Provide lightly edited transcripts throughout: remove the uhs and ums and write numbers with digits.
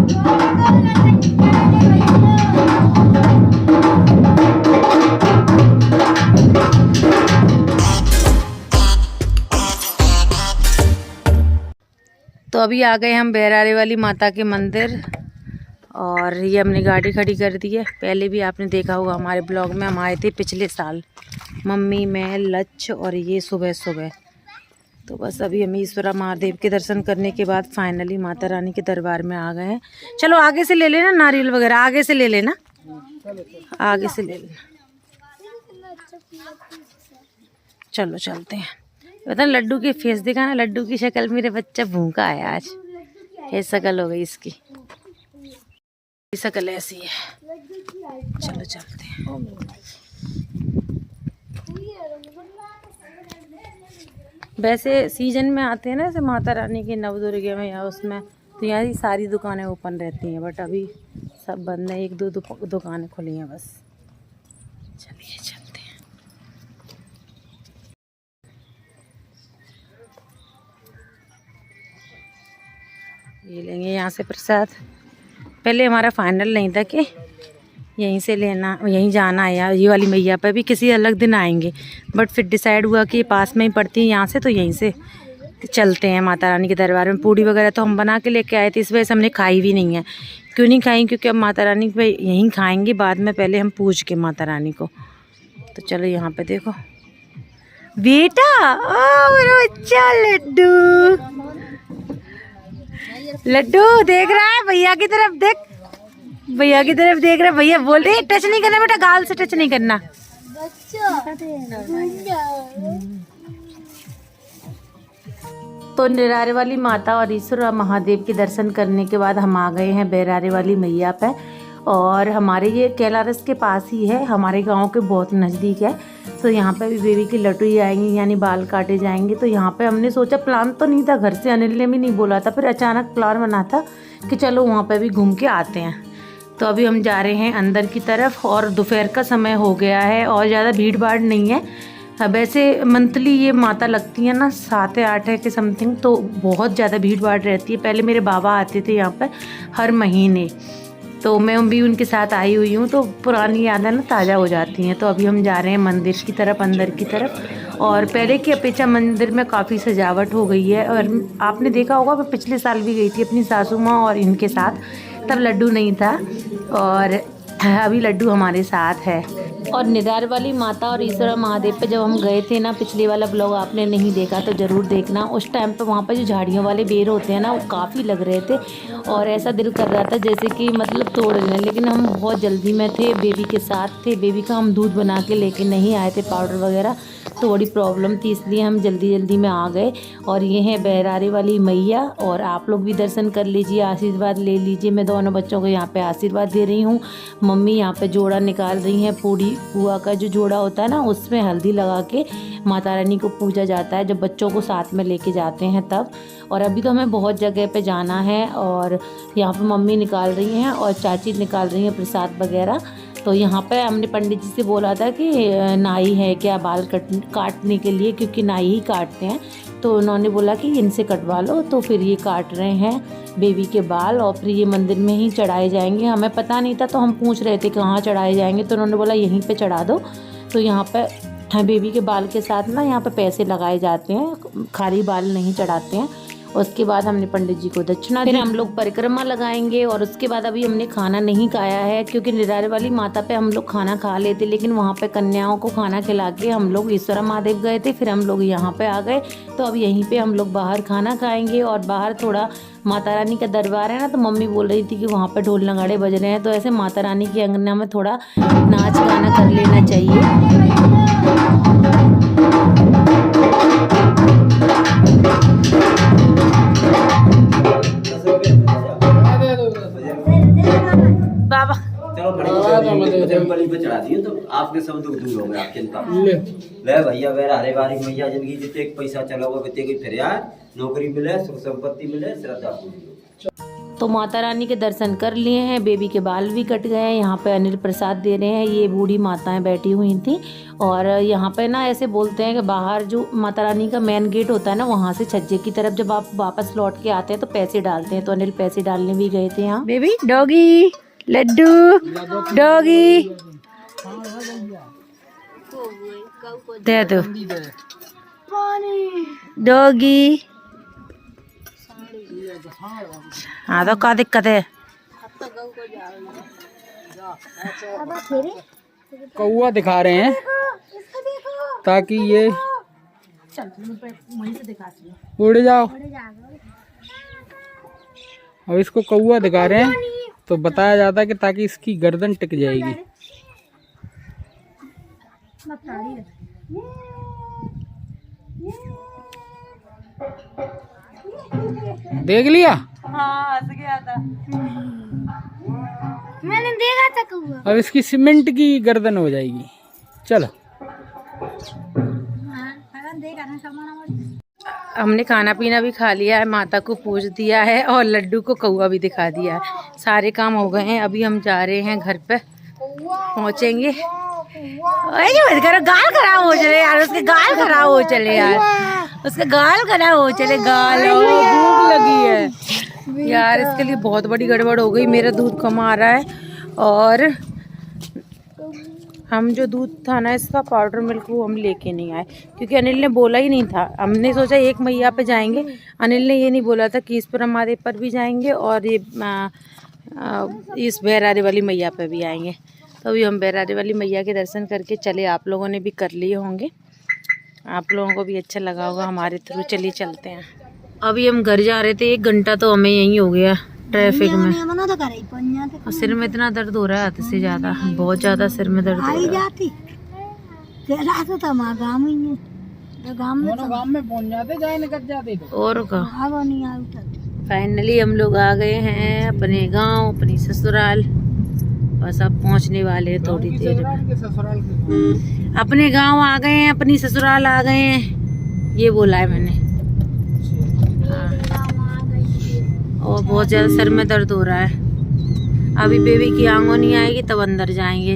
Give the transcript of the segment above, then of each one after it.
तो अभी आ गए हम बैरारे वाली माता के मंदिर और ये हमने गाड़ी खड़ी कर दी है। पहले भी आपने देखा होगा हमारे ब्लॉग में, हम आए थे पिछले साल, मम्मी, मैं, लच्छ और ये सुबह सुबह। तो बस अभी हम ईश्वरा महादेव के दर्शन करने के बाद फाइनली माता रानी के दरबार में आ गए हैं। चलो आगे से ले लेना नारियल वगैरह, आगे से ले लेना, आगे से ले लेना। चलो चलते हैं। पता लड्डू की फेस देखा ना, लड्डू की शक्ल, मेरे बच्चा भूखा है आज, ये शक्ल हो गई इसकी, शक्ल ऐसी है। चलो चलते हैं। वैसे सीजन में आते हैं ना ऐसे माता रानी के नवदुर्गे में या उसमें, तो यहाँ की सारी दुकानें ओपन रहती हैं, बट अभी सब बंद है, एक दो दुकानें खुली हैं बस। चलिए चलते हैं। ये लेंगे यहाँ से प्रसाद। पहले हमारा फाइनल नहीं था कि यहीं से लेना, यहीं जाना है, या ये वाली मैया पर भी किसी अलग दिन आएंगे, बट फिर डिसाइड हुआ कि ये पास में ही पड़ती है यहाँ से, तो यहीं से चलते हैं माता रानी के दरबार में। पूड़ी वगैरह तो हम बना के लेके आए थे, इस वजह से हमने खाई भी नहीं है। क्यों नहीं खाई? क्योंकि अब माता रानी पे यहीं खाएंगे बाद में, पहले हम पूछ के माता रानी को। तो चलो यहाँ पे देखो बेटा, ओ मेरा बच्चा लड्डू, लड्डू देख रहा है भैया की तरफ, देख भैया की तरफ देख रहा है। भैया बोल रहे टच नहीं करना बेटा, गाल से टच नहीं करना। तो निरारे वाली माता और ईश्वर महादेव के दर्शन करने के बाद हम आ गए हैं बैरारे वाली मैया पे, और हमारे ये कैलारस के पास ही है, हमारे गांव के बहुत नज़दीक है। तो यहाँ पे भी बेबी की लटुई आएंगी, यानी बाल काटे जाएंगे। तो यहाँ पे हमने सोचा, प्लान तो नहीं था घर से, अनिल ने भी नहीं बोला था, फिर अचानक प्लान बना था कि चलो वहाँ पे भी घूम के आते हैं। तो अभी हम जा रहे हैं अंदर की तरफ, और दोपहर का समय हो गया है और ज़्यादा भीड़ भाड़ नहीं है। वैसे मंथली ये माता लगती है ना 7 या 8 के समथिंग, तो बहुत ज़्यादा भीड़ भाड़ रहती है। पहले मेरे बाबा आते थे यहाँ पर हर महीने, तो मैं भी उनके साथ आई हुई हूँ, तो पुरानी यादें ना ताज़ा हो जाती हैं। तो अभी हम जा रहे हैं मंदिर की तरफ, अंदर की तरफ। और पहले की अपेक्षा मंदिर में काफ़ी सजावट हो गई है। और आपने देखा होगा, मैं पिछले साल भी गई थी अपनी सासू माँ और इनके साथ, तब लड्डू नहीं था, और अभी लड्डू हमारे साथ है। और निरार वाली माता और ईश्वर महादेव पे जब हम गए थे ना, पिछले वाला ब्लॉग आपने नहीं देखा तो ज़रूर देखना। उस टाइम पे वहाँ पे जो झाड़ियों वाले बेर होते हैं ना, वो काफ़ी लग रहे थे, और ऐसा दिल कर रहा था जैसे कि मतलब तोड़ लें, लेकिन हम बहुत जल्दी में थे, बेबी के साथ थे। बेबी का हम दूध बना के लेके नहीं आए थे, पाउडर वगैरह, थोड़ी प्रॉब्लम थी, इसलिए हम जल्दी में आ गए। और ये है बैरारे वाली मैया, और आप लोग भी दर्शन कर लीजिए, आशीर्वाद ले लीजिए। मैं दोनों बच्चों को यहाँ पे आशीर्वाद दे रही हूँ। मम्मी यहाँ पे जोड़ा निकाल रही हैं, पूड़ी पुआ का जो जोड़ा होता है ना, उसमें हल्दी लगा के माता रानी को पूजा जाता है, जब बच्चों को साथ में लेके जाते हैं तब। और अभी तो हमें बहुत जगह पे जाना है, और यहाँ पे मम्मी निकाल रही हैं और चाची निकाल रही हैं प्रसाद वगैरह। तो यहाँ पे हमने पंडित जी से बोला था कि नाई है क्या बाल काटने के लिए, क्योंकि नाई ही काटते हैं। तो उन्होंने बोला कि इनसे कटवा लो, तो फिर ये काट रहे हैं बेबी के बाल, और फिर ये मंदिर में ही चढ़ाए जाएंगे। हमें पता नहीं था, तो हम पूछ रहे थे कहाँ चढ़ाए जाएंगे, तो उन्होंने बोला यहीं पे चढ़ा दो। तो यहाँ पे बेबी के बाल के साथ ना यहाँ पे पैसे लगाए जाते हैं, खाली बाल नहीं चढ़ाते हैं। उसके बाद हमने पंडित जी को दक्षिणा दी, फिर हम लोग परिक्रमा लगाएंगे। और उसके बाद अभी हमने खाना नहीं खाया है, क्योंकि निरारे वाली माता पे हम लोग खाना खा लेते, लेकिन वहाँ पे कन्याओं को खाना खिला के हम लोग ईश्वरा महादेव गए थे, फिर हम लोग यहाँ पे आ गए। तो अब यहीं पे हम लोग बाहर खाना खाएंगे, और बाहर थोड़ा माता रानी का दरबार है ना, तो मम्मी बोल रही थी कि वहाँ पे ढोल नगाड़े बज रहे हैं, तो ऐसे माता रानी की अंगना में थोड़ा नाच गाना कर लेना चाहिए। बाबा बलि पे चढ़ा दिए, तो आपके सब दुख दूर हो गए, आपके ले भैया मेरा हरे बारी मैया जिंदगी जितने पैसा चला हुआ बच्चे की फिर नौकरी मिले, सुख संपत्ति मिले, श्रद्धा पूरी हो। तो माता रानी के दर्शन कर लिए हैं, बेबी के बाल भी कट गए हैं। यहाँ पे अनिल प्रसाद दे रहे हैं, ये बूढ़ी माताएं बैठी हुई थी। और यहाँ पे ना ऐसे बोलते हैं कि बाहर जो माता रानी का मेन गेट होता है ना, वहाँ से छज्जे की तरफ जब आप वापस लौट के आते हैं तो पैसे डालते हैं। तो अनिल पैसे डालने भी गए थे यहाँ। बेबी डॉगी, लड्डू डॉगी दे दो, डॉगी। हाँ तो क्या दिक्कत है? कौआ दिखा रहे हैं ताकि ये उड़ जाओ। अब इसको कौआ दिखा रहे हैं तो बताया जाता है कि ताकि इसकी गर्दन टिक जाएगी। देख लिया? हाँ, हंस गया था। मैंने देखा था कौआ। अब इसकी सीमेंट की गर्दन हो जाएगी। चलो हमने खाना पीना भी खा लिया है, माता को पूज दिया है और लड्डू को कौआ भी दिखा दिया है। सारे काम हो गए हैं। अभी हम जा रहे हैं घर पे, पहुंचेंगे। गाल खराब हो चले यार, उसके गाल खराब हो चले यार, उसके गाल खराब हो चले गाल। भूख लगी है यार, इसके लिए बहुत बड़ी गड़बड़ हो गई। मेरा दूध कम आ रहा है और हम जो दूध था ना इसका पाउडर मिल्क वो हम लेके नहीं आए, क्योंकि अनिल ने बोला ही नहीं था। हमने सोचा एक मैया पे जाएंगे, अनिल ने ये नहीं बोला था कि इस पर हमारे पर भी जाएंगे और ये इस बैरारे वाली मैया पे भी आएंगे। तो अभी हम बैरारे वाली मैया के दर्शन करके चले। आप लोगों ने भी कर लिए होंगे, आप लोगों को भी अच्छा लगा होगा हमारे थ्रू। चलिए चलते हैं। अभी हम घर जा रहे थे, 1 घंटा तो हमें यहीं हो गया ट्रैफिक में। और सिर में इतना दर्द हो रहा है, हद से ज्यादा, बहुत ज्यादा सिर में दर्द हो रहा है। और फाइनली हम लोग आ गए हैं अपने गांव, अपनी ससुराल। बस अब पहुंचने वाले हैं थोड़ी देर में। अपने गांव आ गए हैं, अपनी ससुराल आ गए हैं, ये बोला है मैंने। और बहुत ज़्यादा सर में दर्द हो रहा है। अभी बेबी की आंगो नहीं आएगी तब अंदर जाएंगे।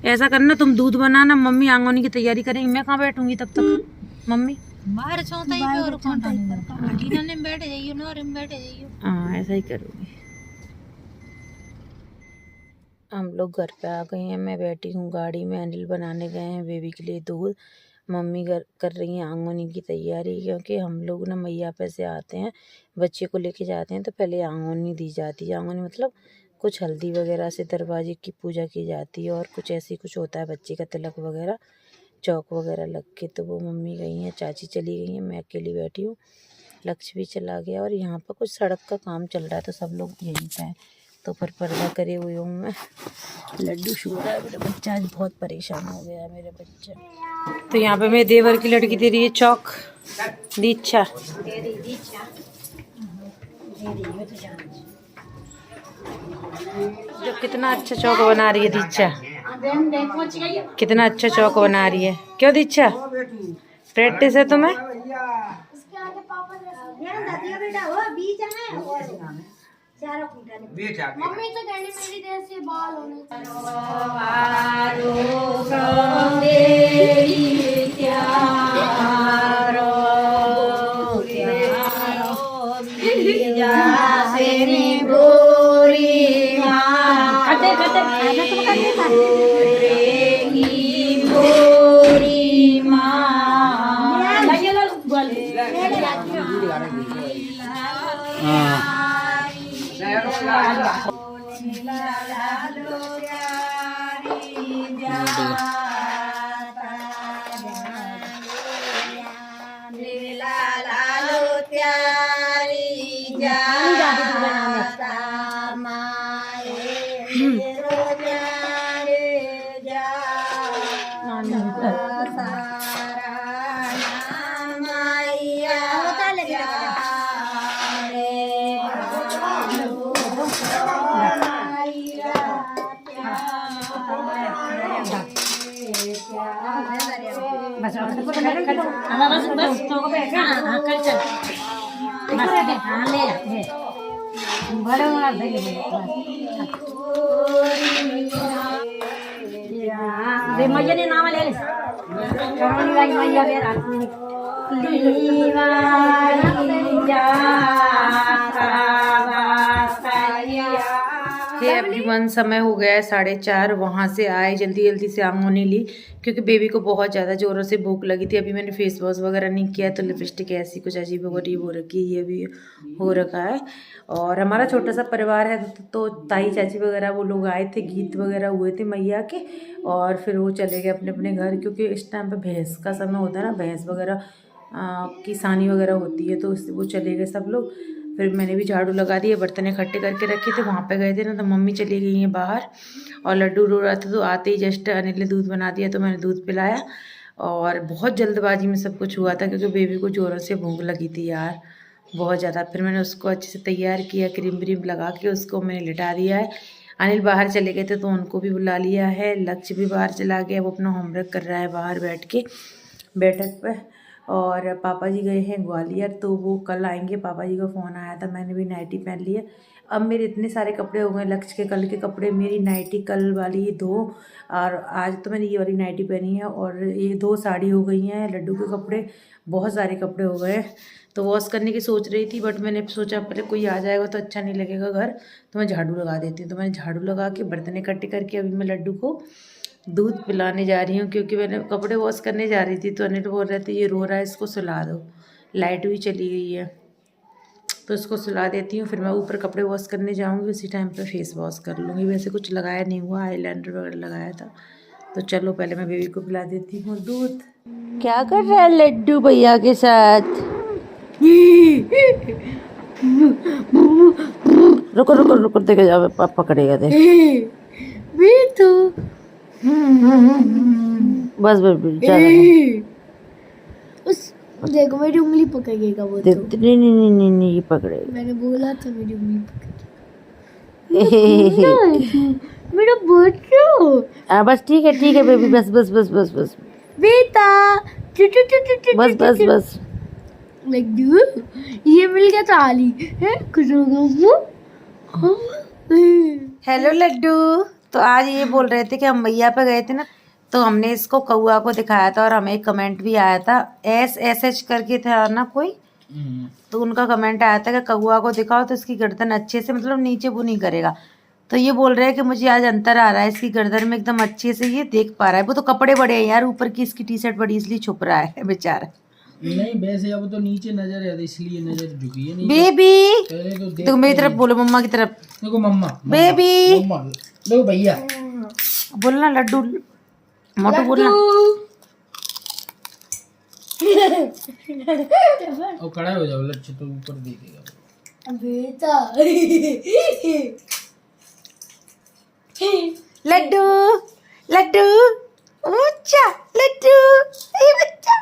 ऐसा करना, तुम दूध बनाना, मम्मी आंगोनी की तैयारी करेंगी। मैं कहाँ बैठूंगी तब तक? मम्मी हाँ, ऐसा ही करूँगी। हम लोग घर पे आ गए हैं, मैं बैठी हूँ गाड़ी में। अनिल बनाने गए हैं बेबी के लिए दूध, मम्मी कर रही हैं आंगोनी की तैयारी। क्योंकि हम लोग ना मैया पे से आते हैं, बच्चे को लेके जाते हैं तो पहले आंगोनी दी जाती है। आंगोनी मतलब कुछ हल्दी वगैरह से दरवाजे की पूजा की जाती है, और कुछ ऐसी कुछ होता है बच्चे का तिलक वगैरह, चौक वगैरह लग के। तो वो मम्मी गई हैं, चाची चली गई हैं, मैं अकेली बैठी हूँ। लक्ष्य भी चला गया। और यहाँ पर कुछ सड़क का काम चल रहा है तो सब लोग यहीं पे हैं। तो पर पर्दा करे हुए हूँ मैं। लड्डू सो रहा है मेरा बच्चा, आज बहुत परेशान हो गया है मेरा बच्चा। तो यहाँ पे मेरे देवर की लड़की दे रही है चौक, दीक्षा। जो कितना अच्छा चौक बना रही है दीक्षा, कितना अच्छा चौक बना रही है। क्यों दीक्षा, प्रैक्टिस है तुम्हें? मम्मी तो कहनी मेरी देर से बाल होने मैया ने नाम ले मैया हे एवरीवन, समय हो गया है 4:30। वहाँ से आए, जल्दी जल्दी से आंगोनी ली क्योंकि बेबी को बहुत ज़्यादा ज़ोरों से भूख लगी थी। अभी मैंने फेस वॉश वगैरह नहीं किया तो लिपस्टिक ऐसी कुछ अजीब गरीब हो रखी है, ये भी हो रखा है। और हमारा छोटा सा परिवार है तो ताई चाची वगैरह वो लोग आए थे, गीत वगैरह हुए थे मैया के, और फिर वो चले गए अपने अपने घर क्योंकि इस टाइम पे भैंस का समय होता है ना, भैंस वगैरह की सानी वगैरह होती है तो वो चले गए सब लोग। फिर मैंने भी झाड़ू लगा दिया, बर्तन इकट्ठे करके रखे थे, वहाँ पे गए थे ना तो मम्मी चली गई हैं बाहर। और लड्डू रो रहा था तो आते ही जस्ट अनिल ने दूध बना दिया तो मैंने दूध पिलाया। और बहुत जल्दबाजी में सब कुछ हुआ था क्योंकि बेबी को ज़ोरों से भूख लगी थी यार, बहुत ज़्यादा। फिर मैंने उसको अच्छे से तैयार किया, क्रीम व्रीम लगा के उसको मैंने लिटा दिया है। अनिल बाहर चले गए थे तो उनको भी बुला लिया है। लक्ष्य भी बाहर चला गया, वो अपना होमवर्क कर रहा है बाहर बैठ के बैठक पर। और पापा जी गए हैं ग्वालियर तो वो कल आएंगे। पापा जी का फ़ोन आया था, मैंने भी नाइटी पहन लिया। अब मेरे इतने सारे कपड़े हो गए, लक्ष्य के कल के कपड़े, मेरी नाइटी कल वाली 2, और आज तो मैंने ये वाली नाइटी पहनी है, और ये 2 साड़ी हो गई हैं। लड्डू के कपड़े, बहुत सारे कपड़े हो गए। तो वॉश करने की सोच रही थी बट मैंने सोचा पहले कोई आ जाएगा तो अच्छा नहीं लगेगा घर, तो मैं झाड़ू लगा देती हूँ। तो मैंने झाड़ू लगा के बर्तन इकट्ठे करके अभी मैं लड्डू को दूध पिलाने जा रही हूँ क्योंकि मैंने कपड़े वॉश करने जा रही थी तो अनिल बोल रहे थे ये रो रहा है, इसको सुला दो। लाइट भी चली गई है तो इसको सुला देती हूँ, फिर मैं ऊपर कपड़े वॉश करने जाऊँगी, उसी टाइम पे फेस वॉश कर लूँगी। वैसे कुछ लगाया नहीं हुआ, आईलाइनर वगैरह लगाया था। तो चलो पहले मैं बेबी को पिला देती हूँ दूध। क्या कर रहा है लड्डू भैया के साथ? रुको रुको रुको, देखे जाओ पापा पकड़ेगा, देख तो बस बस उस देखो मेरी उंगली पकड़ेगा वो तो। नहीं ये पकड़ेगा। मैंने बोला था मेरी उंगली पकड़ेगा। मेरा बच्चा। बस ठीक है बेबी, बस बस बस बस बस बेटा बस बस बस। लड्डू ये मिल गया थाली है कुछ होगा। हेलो लड्डू। तो आज ये बोल रहे थे कि हम मैया पे गए थे ना तो हमने इसको कौआ को दिखाया था और हमें एक कमेंट भी आया था, SSH करके था ना कोई, तो उनका कमेंट आया था कि कौआ को दिखाओ तो इसकी गर्दन अच्छे से, मतलब नीचे वो नहीं करेगा। तो ये बोल रहे हैं कि मुझे आज अंतर आ रहा है इसकी गर्दन में, एकदम अच्छे से ये देख पा रहा है। वो तो कपड़े बड़े हैं यार, ऊपर की इसकी टी शर्ट बड़ी इसलिए छुप रहा है बेचारा। नहीं वैसे अब तो नीचे नजर है इसलिए नजर झुकी है। नीचे बेबी तो देखो मेरी तरफ बोलो, मम्मा की तरफ देखो, मम्मा बेबी देखो भैया बोलना, लड्डू मोटू बोलना। और खड़ा हो जाओ, लक्ष्य तो ऊपर देखेगा बेटा। लड्डू लड्डू ऊंचा लड्डू, बच्चा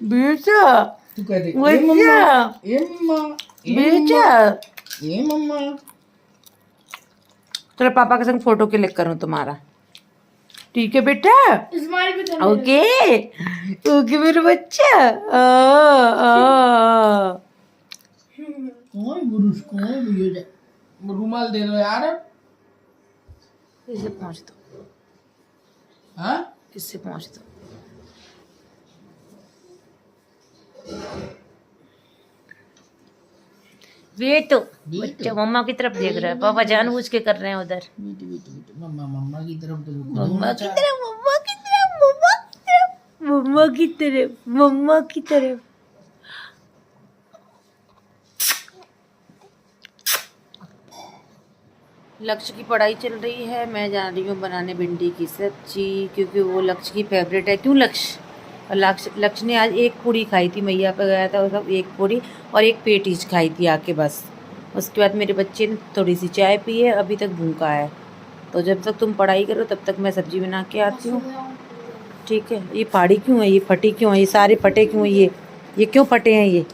बेटा तू कह दे बेटा बेटा। ये मम्मा। चलो पापा के संग फोटो क्लिक करूं तुम्हारा, ठीक है बेटा? स्माइल भी कर। ओके ओके मेरा बच्चा। कौन बुरुष कौन रुमाल दे दो यार। इससे पहुंच दो, हाँ इससे पहुंच दो। बेटो बच्चा मम्मा की तरफ देख रहा है, पापा जानबूझ के कर रहे हैं उधर। मम्मा की तरफ तो मम्मा की तरफ मम्मा की तरफ मम्मा की तरफ मम्मा की तरफ मम्मा की तरफ। लक्ष्य की पढ़ाई चल रही है, मैं जा रही हूँ बनाने भिंडी की सब्जी क्योंकि वो लक्ष्य की फेवरेट है। क्यों लक्ष्य? और लक्ष्य ने आज 1 पूड़ी खाई थी, मैया पे गया था, सब 1 पूड़ी और 1 पेटीज खाई थी आके बस। उसके बाद मेरे बच्चे ने थोड़ी सी चाय पी है, अभी तक भूखा है। तो जब तक तुम पढ़ाई करो तब तक मैं सब्जी बना के आती हूँ, ठीक है? ये फाड़ी क्यों है, ये फटी क्यों है, ये सारे फटे क्यों है, ये क्यों फटे हैं,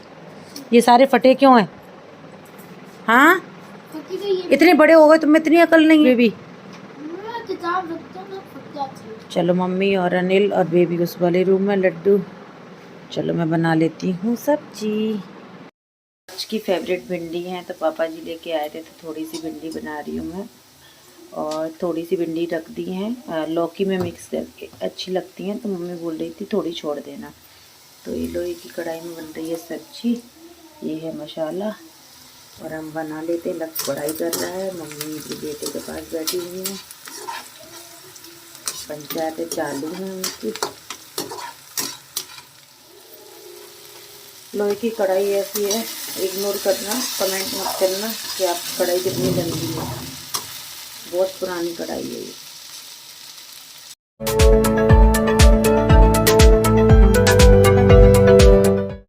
ये सारे फटे क्यों हैं? हाँ इतने बड़े हो गए तुम्हें इतनी अकल नहीं है बेबी। किताब रखता हूँ फट जाती है। चलो मम्मी और अनिल और बेबी उस वाले रूम में, लड्डू चलो मैं बना लेती हूँ सब्जी। आज की फेवरेट भिंडी है, तो पापा जी लेके आए थे, तो थोड़ी सी भिंडी बना रही हूँ मैं। और थोड़ी सी भिंडी रख दी हैं, लौकी में मिक्स करके अच्छी लगती हैं, तो मम्मी बोल रही थी थोड़ी छोड़ देना। तो ये लोहे की कढ़ाई में बन रही है सब्जी। ये है मसाला और हम बना लेते हैं। लक्ष्य पढ़ाई कर रहा है, मम्मी भी बेटे के पास बैठी हुई हैं, पंचायतें चालू हैं उनकी। लोहे की कढ़ाई ऐसी है, इग्नोर करना, कमेंट मत करना कि आप कढ़ाई कितनी गंदी है। बहुत पुरानी कढ़ाई है ये।